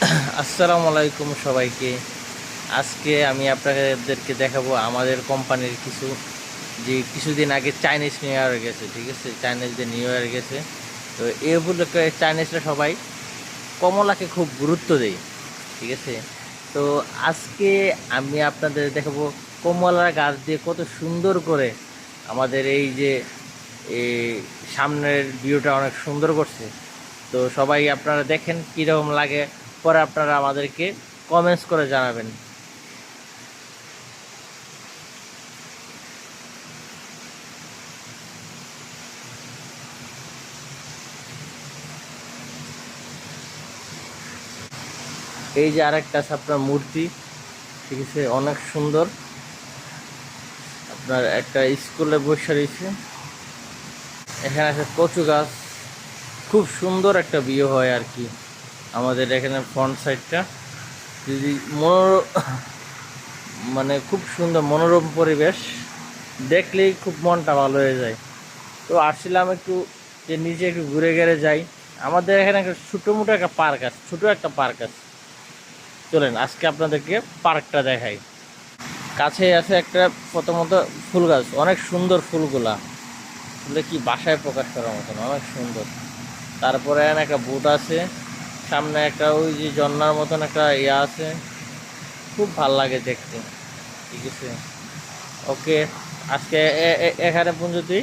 আসসালামু আলাইকুম সবাইকে। আজকে আমি আপনাদেরকে দেখাবো আমাদের কোম্পানির কিছুদিন আগে চাইনিজ নিউ ইয়ার গেছে, ঠিক আছে? চাইনিজদের নিউ ইয়ার গেছে। তো এই উপলক্ষে চাইনিজরা সবাই কমলাকে খুব গুরুত্ব দেয়, ঠিক আছে? তো আজকে আমি আপনাদের দেখাবো কমলার গাছ দিয়ে কত সুন্দর করে আমাদের এই সামনের ভিউটা অনেক সুন্দর করছে। তো সবাই আপনারা দেখেন কীরকম লাগে, পরে আপনারা আমাদেরকে কমেন্টস করে জানাবেন। এই যে আরেকটা আছে আপনার মূর্তি, ঠিক আছে? অনেক সুন্দর। আপনার একটা স্কুলে বসে রয়েছে। এখানে আছে কচু গাছ। খুব সুন্দর একটা ভিউ হয় আর কি আমাদের এখানে ফ্রন্ট সাইডটা। যদি মানে খুব সুন্দর মনোরম পরিবেশ, দেখলেই খুব মনটা ভালো হয়ে যায়। তো আসছিলাম একটু যে নিচে একটু ঘুরে ঘুরে যাই। আমাদের এখানে একটা ছোটো মোটো একটা পার্ক আছে, ছোটো একটা পার্ক আছে। চলেন আজকে আপনাদেরকে পার্কটা দেখাই। কাছে আছে একটা প্রথমত ফুল গাছ, অনেক সুন্দর ফুলগুলা, ফুলে কি বাসায় প্রকাশ করার মতন, অনেক সুন্দর। তারপরে এখানে একটা বোট আছে, সামনে একটা ওই যে ঝর্ণার মতন একটা ইয়া আছে, খুব ভাল লাগে দেখতে, ঠিক আছে? ওকে, আজকে এখানে পর্যন্তই।